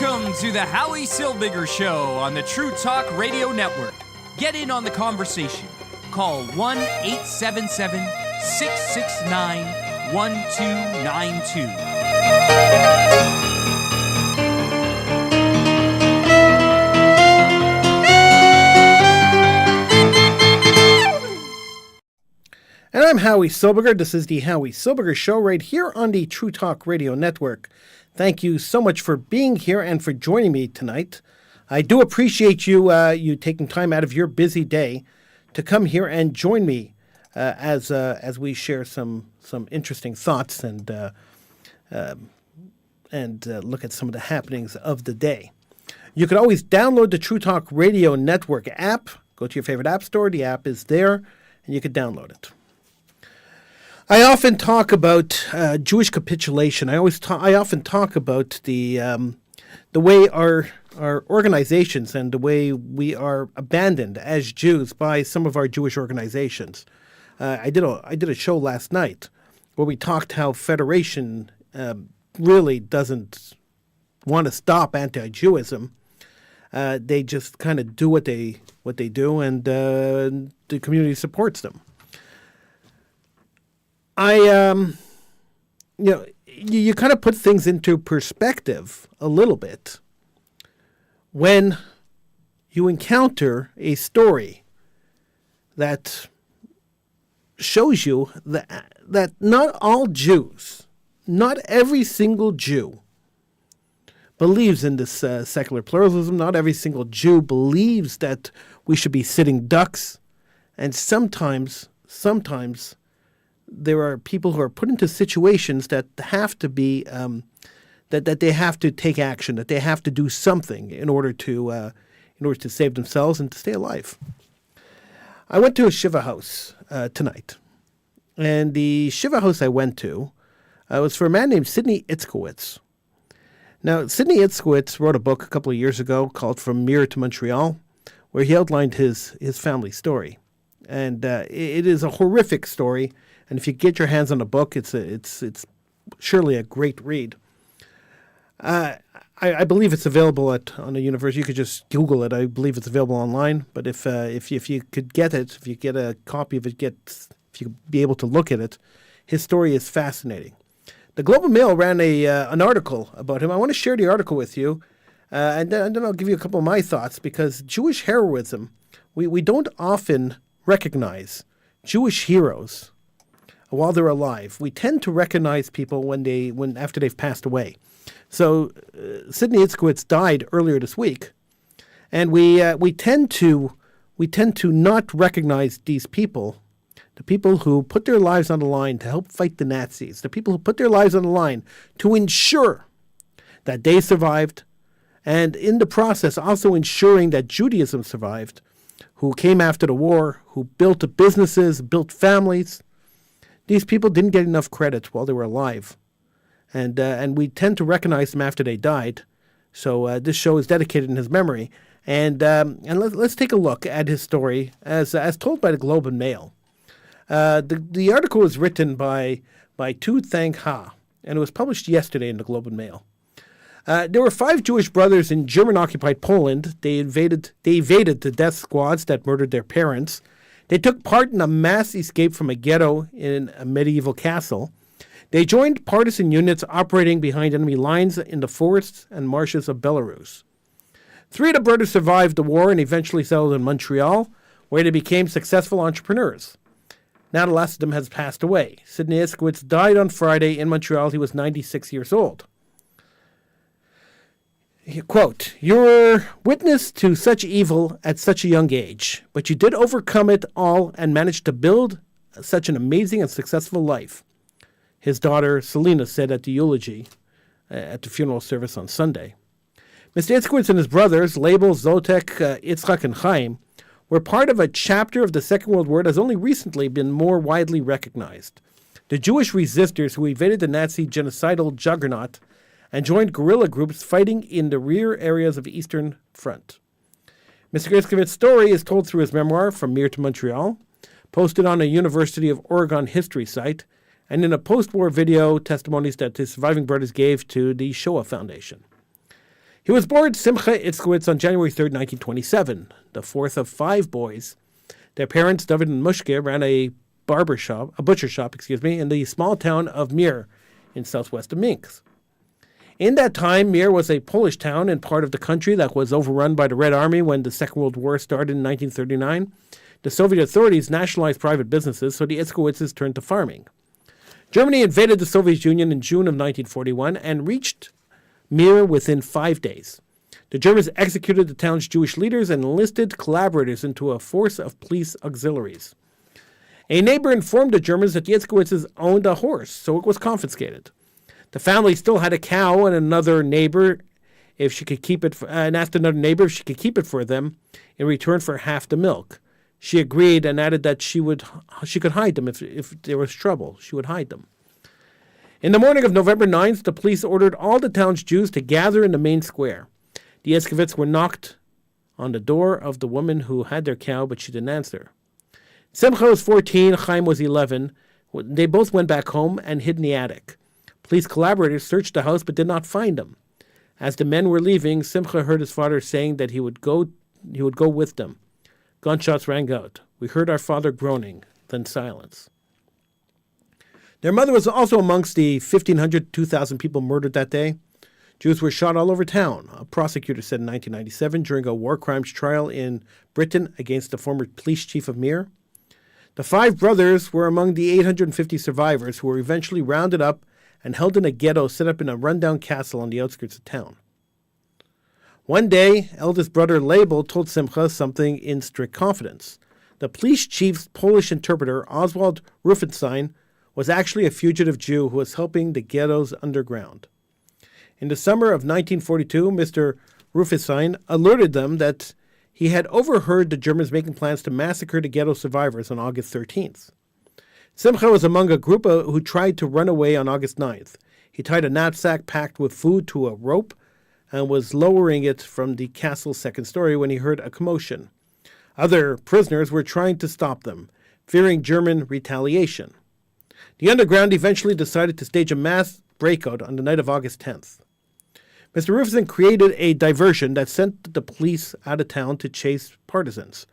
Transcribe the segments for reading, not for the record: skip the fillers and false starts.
Welcome to the Howie Silbiger Show on the True Talk Radio Network. Get in on the conversation. Call 1-877-669-1292. And I'm Howie Silbiger. This is the Howie Silbiger Show right here on the True Talk Radio Network. Thank you so much for being here and for joining me tonight. I do appreciate you taking time out of your busy day to come here and join me as we share some interesting thoughts and look at some of the happenings of the day. You can always download the True Talk Radio Network app. Go to your favorite app store. The app is there, and you can download it. I often talk about Jewish capitulation. I often talk about the way our organizations and the way we are abandoned as Jews by some of our Jewish organizations. I did a show last night where we talked how Federation really doesn't want to stop anti-Jewism. They just kind of do what they do, and the community supports them. You kind of put things into perspective a little bit when you encounter a story that shows you that not all Jews, not every single Jew believes in this secular pluralism. Not every single Jew believes that we should be sitting ducks. And sometimes there are people who are put into situations that have to be that they have to take action, that they have to do something in order to save themselves and to stay alive. I went to a shiva house tonight, and the shiva house I went to was for a man named Sidney Itzkowitz. Now, Sidney Itzkowitz wrote a book a couple of years ago called From Mir to Montreal, where he outlined his family story, and it is a horrific story. And if you get your hands on the book, it's surely a great read. I believe it's available on the university. You could just Google it. I believe it's available online. But if you could get it, if you get a copy of it, if you be able to look at it, his story is fascinating. The Globe and Mail ran an article about him. I want to share the article with you, and then I'll give you a couple of my thoughts, because Jewish heroism, we don't often recognize Jewish heroes while they're alive. We tend to recognize people when after they've passed away. So Sidney Itzkowitz died earlier this week, and we tend to not recognize these people, the people who put their lives on the line to help fight the Nazis, the people who put their lives on the line to ensure that they survived, and in the process also ensuring that Judaism survived, who came after the war, who built businesses, built families. These people didn't get enough credit while they were alive, and we tend to recognize them after they died. So this show is dedicated in his memory, and let's take a look at his story as told by the Globe and Mail. The article was written by Tu Thang Ha, and it was published yesterday in the Globe and Mail. There were 5 Jewish brothers in German-occupied Poland. They evaded the death squads that murdered their parents. They took part in a mass escape from a ghetto in a medieval castle. They joined partisan units operating behind enemy lines in the forests and marshes of Belarus. 3 of the brothers survived the war and eventually settled in Montreal, where they became successful entrepreneurs. Now the last of them has passed away. Sidney Itzkowitz died on Friday in Montreal. He was 96 years old. Quote, "You were witness to such evil at such a young age, but you did overcome it all and managed to build such an amazing and successful life," his daughter Selena said at the eulogy at the funeral service on Sunday. Mr. Itzkowitz and his brothers, Label, Zotek, Yitzchak, and Chaim, were part of a chapter of the Second World War that has only recently been more widely recognized. The Jewish resistors who evaded the Nazi genocidal juggernaut and joined guerrilla groups fighting in the rear areas of the Eastern Front. Mr. Itzkowitz's story is told through his memoir, From Mir to Montreal, posted on a University of Oregon history site, and in a post-war video testimonies that his surviving brothers gave to the Shoah Foundation. He was born Simcha Itzkowitz on January 3rd, 1927, the fourth of 5 boys. Their parents, David and Mushke, ran a butcher shop, in the small town of Mir in southwest of Minsk. In that time, Mir was a Polish town and part of the country that was overrun by the Red Army when the Second World War started in 1939. The Soviet authorities nationalized private businesses, so the Itzkowitzes turned to farming. Germany invaded the Soviet Union in June of 1941 and reached Mir within 5 days. The Germans executed the town's Jewish leaders and enlisted collaborators into a force of police auxiliaries. A neighbor informed the Germans that the Itzkowitzes owned a horse, so it was confiscated. The family still had a cow, and another neighbor, if she could keep it, and asked another neighbor if she could keep it for them in return for half the milk. She agreed and added that she could hide them if there was trouble. She would hide them. In the morning of November 9th, the police ordered all the town's Jews to gather in the main square. The Itzkowitz were knocked on the door of the woman who had their cow, but she didn't answer. Simcha was 14, Chaim was 11. They both went back home and hid in the attic. Police collaborators searched the house but did not find them. As the men were leaving, Simcha heard his father saying that he would go with them. Gunshots rang out. We heard our father groaning, then silence. Their mother was also amongst the 1,500 to 2,000 people murdered that day. Jews were shot all over town, a prosecutor said in 1997 during a war crimes trial in Britain against the former police chief of Mir. The 5 brothers were among the 850 survivors who were eventually rounded up and held in a ghetto set up in a rundown castle on the outskirts of town. One day, eldest brother Label told Simcha something in strict confidence. The police chief's Polish interpreter, Oswald Rufenstein, was actually a fugitive Jew who was helping the ghettos underground. In the summer of 1942, Mr. Rufenstein alerted them that he had overheard the Germans making plans to massacre the ghetto survivors on August 13th. Simcha was among a group who tried to run away on August 9th. He tied a knapsack packed with food to a rope and was lowering it from the castle's second story when he heard a commotion. Other prisoners were trying to stop them, fearing German retaliation. The underground eventually decided to stage a mass breakout on the night of August 10th. Mr. Rufus created a diversion that sent the police out of town to chase partisans.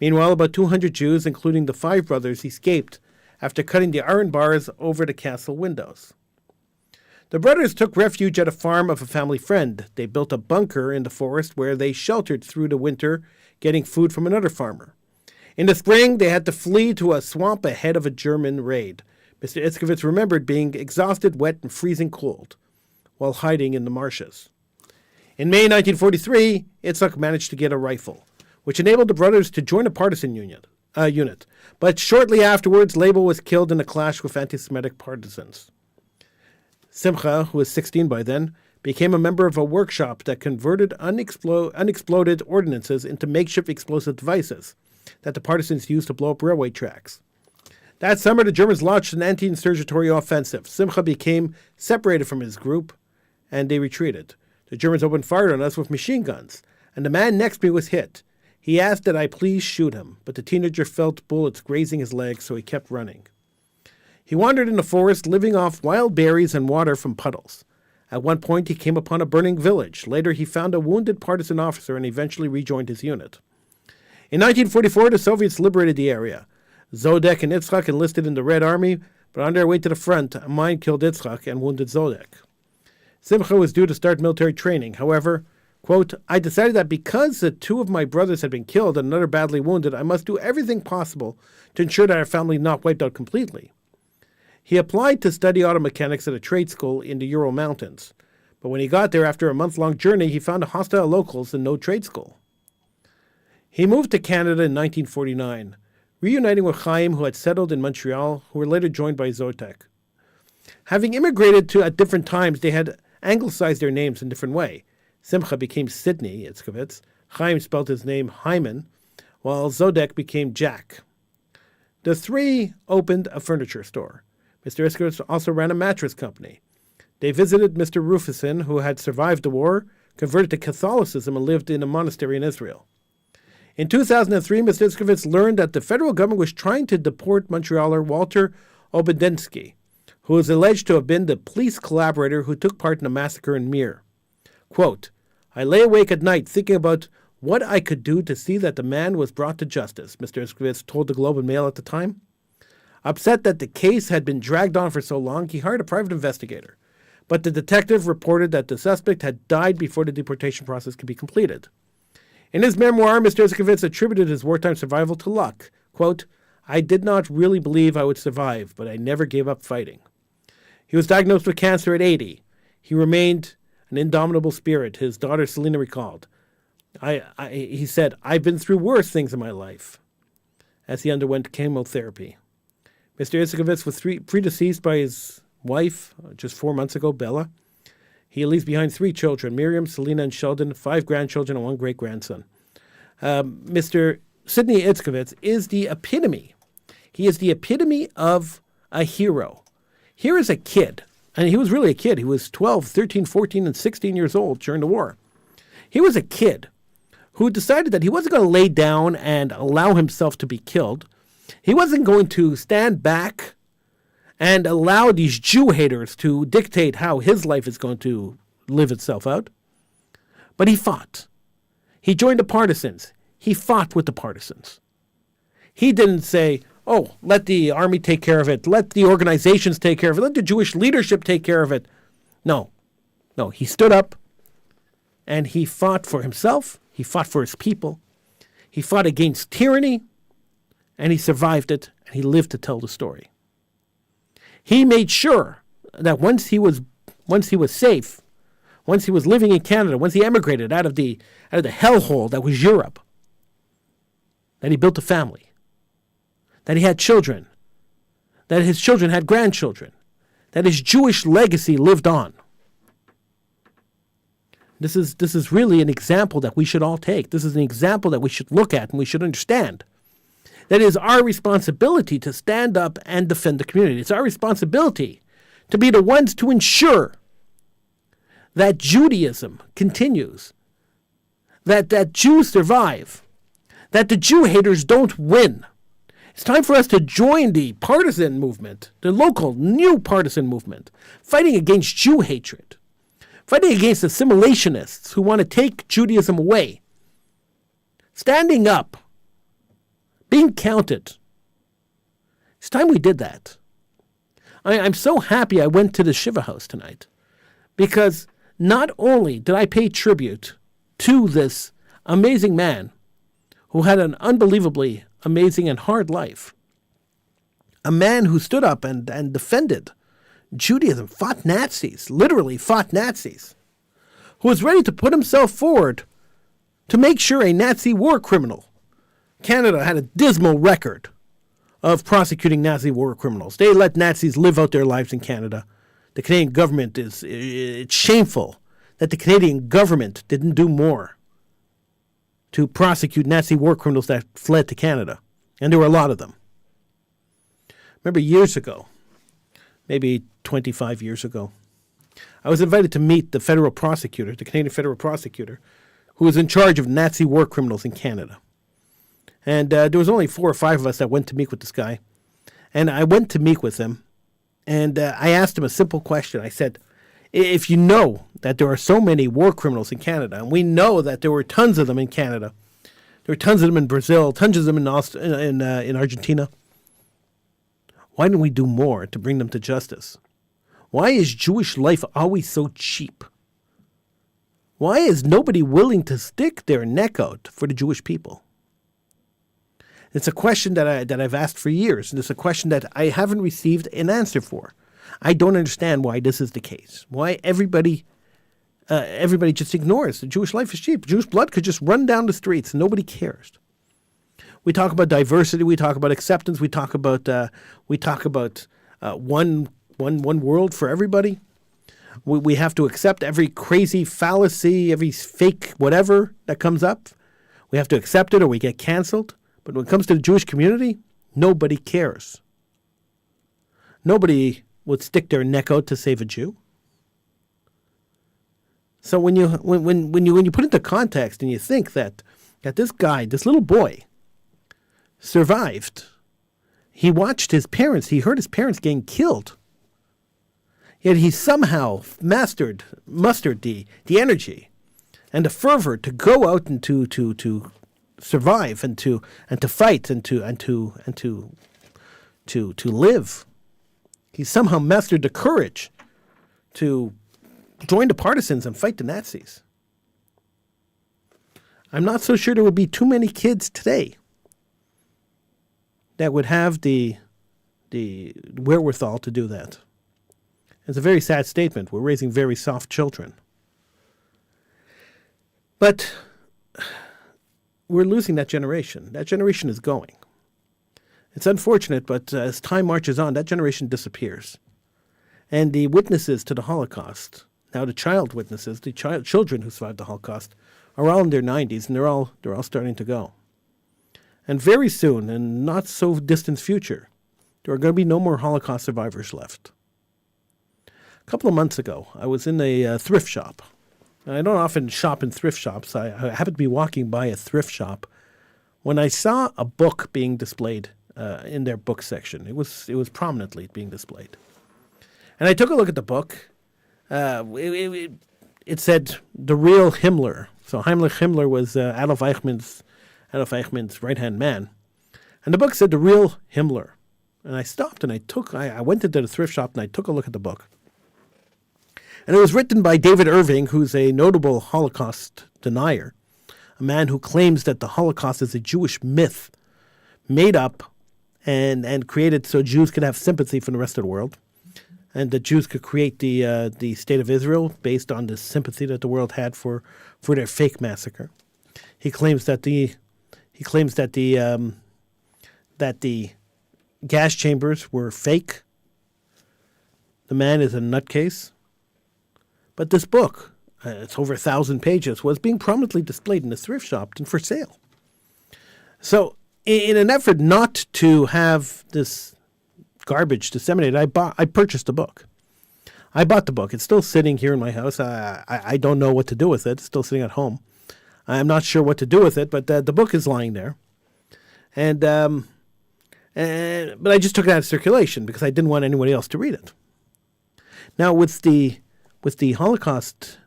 Meanwhile, about 200 Jews, including the 5 brothers, escaped after cutting the iron bars over the castle windows. The brothers took refuge at a farm of a family friend. They built a bunker in the forest where they sheltered through the winter, getting food from another farmer. In the spring, they had to flee to a swamp ahead of a German raid. Mr. Itzkowitz remembered being exhausted, wet, and freezing cold while hiding in the marshes. In May 1943, Itzhak managed to get a rifle, which enabled the brothers to join a partisan unit. But shortly afterwards, Label was killed in a clash with anti-Semitic partisans. Simcha, who was 16 by then, became a member of a workshop that converted unexploded ordnances into makeshift explosive devices that the partisans used to blow up railway tracks. That summer, the Germans launched an anti-insurgatory offensive. Simcha became separated from his group, and they retreated. The Germans opened fire on us with machine guns, and the man next to me was hit. He asked that I please shoot him, but the teenager felt bullets grazing his leg, so he kept running. He wandered in the forest, living off wild berries and water from puddles. At one point, he came upon a burning village. Later, he found a wounded partisan officer and eventually rejoined his unit. In 1944, the Soviets liberated the area. Zodek and Itzhak enlisted in the Red Army, but on their way to the front, a mine killed Itzhak and wounded Zodek. Simcha was due to start military training. However, quote, I decided that because the 2 of my brothers had been killed and another badly wounded, I must do everything possible to ensure that our family not wiped out completely. He applied to study auto mechanics at a trade school in the Ural Mountains. But when he got there after a month-long journey, he found hostile locals and no trade school. He moved to Canada in 1949, reuniting with Chaim, who had settled in Montreal, who were later joined by Zodek. Having immigrated at different times, they had anglicized their names in a different way. Simcha became Sidney Itzkowitz. Chaim spelled his name Hyman, while Zodek became Jack. The 3 opened a furniture store. Mr. Itzkowitz also ran a mattress company. They visited Mr. Rufison, who had survived the war, converted to Catholicism, and lived in a monastery in Israel. In 2003, Mr. Itzkowitz learned that the federal government was trying to deport Montrealer Walter Obedensky, who is alleged to have been the police collaborator who took part in the massacre in Mir. Quote, I lay awake at night thinking about what I could do to see that the man was brought to justice, Mr. Iskowitz told the Globe and Mail at the time. Upset that the case had been dragged on for so long, he hired a private investigator. But the detective reported that the suspect had died before the deportation process could be completed. In his memoir, Mr. Iskowitz attributed his wartime survival to luck. Quote, I did not really believe I would survive, but I never gave up fighting. He was diagnosed with cancer at 80. He remained an indomitable spirit, his daughter Selena recalled. He said, I've been through worse things in my life, as he underwent chemotherapy. Mr. Iskowitz was predeceased by his wife just 4 months ago, Bella. He leaves behind 3 children, Miriam, Selena, and Sheldon, 5 grandchildren, and 1 great-grandson. Mr. Sidney Iskowitz is the epitome. He is the epitome of a hero. Here is a kid, and he was really a kid. He was 12, 13, 14, and 16 years old during the war. He was a kid who decided that he wasn't going to lay down and allow himself to be killed. He wasn't going to stand back and allow these Jew haters to dictate how his life is going to live itself out. But he fought. He joined the partisans. He fought with the partisans. He didn't say, oh, let the army take care of it. Let the organizations take care of it. Let the Jewish leadership take care of it. No, he stood up and he fought for himself. He fought for his people. He fought against tyranny and he survived it and he lived to tell the story. He made sure that once he was safe, once he was living in Canada, once he emigrated out of the hellhole that was Europe, that he built a family, that he had children, that his children had grandchildren, that his Jewish legacy lived on. This is really an example that we should all take. This is an example that we should look at and we should understand. That it is our responsibility to stand up and defend the community. It's our responsibility to be the ones to ensure that Judaism continues, that Jews survive, that the Jew haters don't win. It's time for us to join the partisan movement, the local new partisan movement, fighting against Jew hatred, fighting against assimilationists who want to take Judaism away, standing up, being counted. It's time we did that. I'm so happy I went to the Shiva House tonight because not only did I pay tribute to this amazing man who had an unbelievably amazing and hard life, a man who stood up and defended Judaism, fought Nazis, literally fought Nazis, who was ready to put himself forward to make sure a Nazi war criminal. Canada had a dismal record of prosecuting Nazi war criminals. They let Nazis live out their lives in Canada. The Canadian government it's shameful that the Canadian government didn't do more to prosecute Nazi war criminals that fled to Canada. And there were a lot of them. Remember years ago, maybe 25 years ago, I was invited to meet the federal prosecutor, the Canadian federal prosecutor, who was in charge of Nazi war criminals in Canada. And there was only 4 or 5 of us that went to meet with this guy. And I went to meet with him, and I asked him a simple question. I said, if you know that there are so many war criminals in Canada, and we know that there were tons of them in Canada, there were tons of them in Brazil, tons of them in Argentina, why don't we do more to bring them to justice? Why is Jewish life always so cheap? Why is nobody willing to stick their neck out for the Jewish people? It's a question that I've asked for years, and it's a question that I haven't received an answer for. I don't understand why this is the case. Why everybody just ignores the Jewish life is cheap. Jewish blood could just run down the streets, and nobody cares. We talk about diversity. We talk about acceptance. We talk about one world for everybody. We have to accept every crazy fallacy, every fake whatever that comes up. We have to accept it, or we get canceled. But when it comes to the Jewish community, nobody cares. Nobody would stick their neck out to save a Jew. So when you put it into context and you think that this guy, this little boy, survived, he watched his parents, he heard his parents getting killed, yet he somehow mustered the energy and the fervor to go out and to survive and to fight and to live. He somehow mastered the courage to join the partisans and fight the Nazis. I'm not so sure there would be too many kids today that would have the wherewithal to do that. It's a very sad statement. We're raising very soft children. But we're losing that generation. That generation is going. It's unfortunate, but as time marches on, that generation disappears. And the witnesses to the Holocaust, now the child witnesses, the children who survived the Holocaust, are all in their 90s, and they're all starting to go. And very soon, in not so distant future, there are going to be no more Holocaust survivors left. A couple of months ago, I was in a thrift shop. I don't often shop in thrift shops. I happened to be walking by a thrift shop when I saw a book being displayed in their book section. It was prominently being displayed. And I took a look at the book. It said, "The Real Himmler." So Heinrich Himmler was Adolf Eichmann's right-hand man. And the book said, "The Real Himmler." And I stopped and I went into the thrift shop and I took a look at the book. And it was written by David Irving, who's a notable Holocaust denier, a man who claims that the Holocaust is a Jewish myth made up and created so Jews could have sympathy for the rest of the world, and that Jews could create the state of Israel based on the sympathy that the world had for their fake massacre. He claims that the gas chambers were fake. The man is a nutcase. But this book, it's over 1,000 pages, was being prominently displayed in the thrift shop and for sale. So in an effort not to have this garbage disseminated, I purchased the book. I bought the book. It's still sitting here in my house. I don't know what to do with it. It's still sitting at home. I'm not sure what to do with it, but the book is lying there. But I just took it out of circulation because I didn't want anybody else to read it. Now with the Holocaust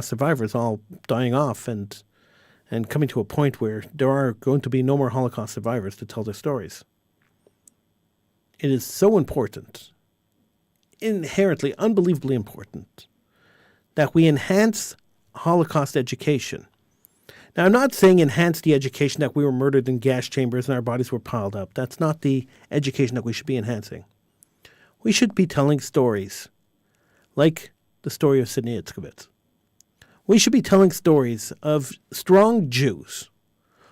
survivors all dying off and coming to a point where there are going to be no more Holocaust survivors to tell their stories, it is so important, inherently, unbelievably important, that we enhance Holocaust education. Now, I'm not saying enhance the education that we were murdered in gas chambers and our bodies were piled up. That's not the education that we should be enhancing. We should be telling stories like the story of Sidney Itzkovitz. We should be telling stories of strong Jews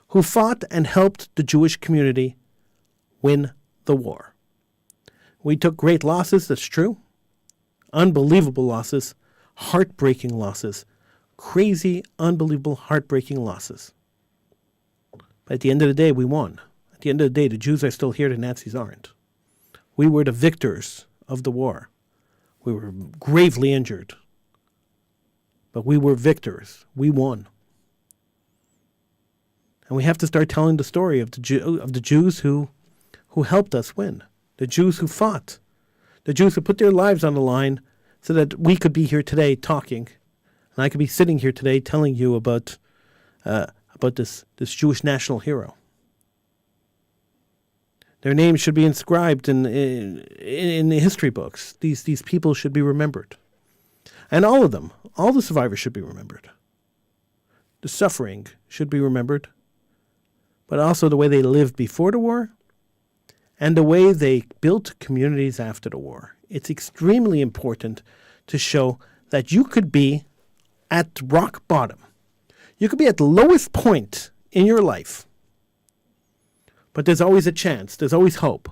who fought and helped the Jewish community win the war. We took great losses, that's true. Unbelievable losses, heartbreaking losses, crazy, unbelievable, heartbreaking losses. But at the end of the day, we won. At the end of the day, the Jews are still here, the Nazis aren't. We were the victors of the war. We were gravely injured. But we were victors. We won. And we have to start telling the story of the Jews who helped us win. The Jews who fought. The Jews who put their lives on the line so that we could be here today talking. And I could be sitting here today telling you about this Jewish national hero. Their names should be inscribed in the history books. These people should be remembered. And all of them, all the survivors should be remembered. The suffering should be remembered, but also the way they lived before the war and the way they built communities after the war. It's extremely important to show that you could be at rock bottom. You could be at the lowest point in your life. But there's always a chance. There's always hope.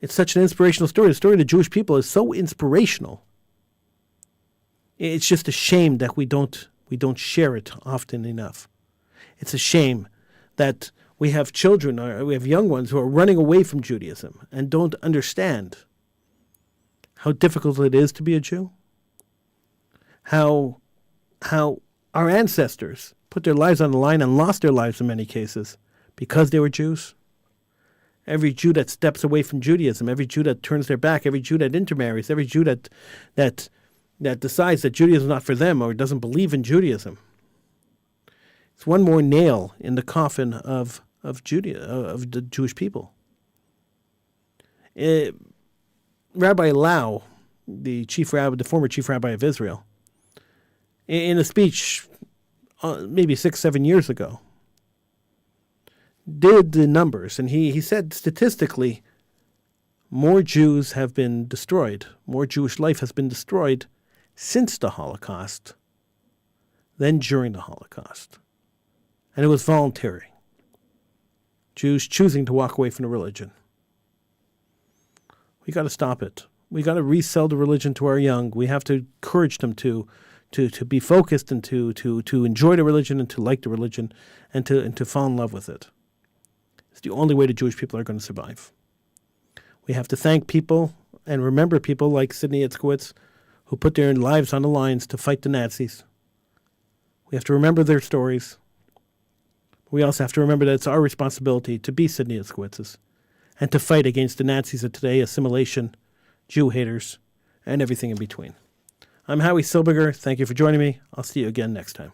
It's such an inspirational story. The story of the Jewish people is so inspirational. It's just a shame that we don't share it often enough. It's a shame that we have children, or we have young ones who are running away from Judaism and don't understand how difficult it is to be a Jew. How our ancestors put their lives on the line and lost their lives in many cases because they were Jews. Every Jew that steps away from Judaism, every Jew that turns their back, every Jew that intermarries, every Jew that that decides that Judaism is not for them or doesn't believe in Judaism. It's one more nail in the coffin of the Jewish people. Rabbi Lau, the former chief rabbi of Israel, in a speech maybe 6-7 years ago, did the numbers, and he said statistically, more Jews have been destroyed, more Jewish life has been destroyed since the Holocaust than during the Holocaust. And it was voluntary. Jews choosing to walk away from the religion. We got to stop it. We got to resell the religion to our young. We have to encourage them to be focused and to enjoy the religion and to like the religion and to fall in love with it. It's the only way the Jewish people are going to survive. We have to thank people and remember people like Sidney Itzkowitz who put their lives on the lines to fight the Nazis. We have to remember their stories. We also have to remember that it's our responsibility to be Sidney Itzkowitz's and to fight against the Nazis of today, assimilation, Jew haters, and everything in between. I'm Howie Silbiger. Thank you for joining me. I'll see you again next time.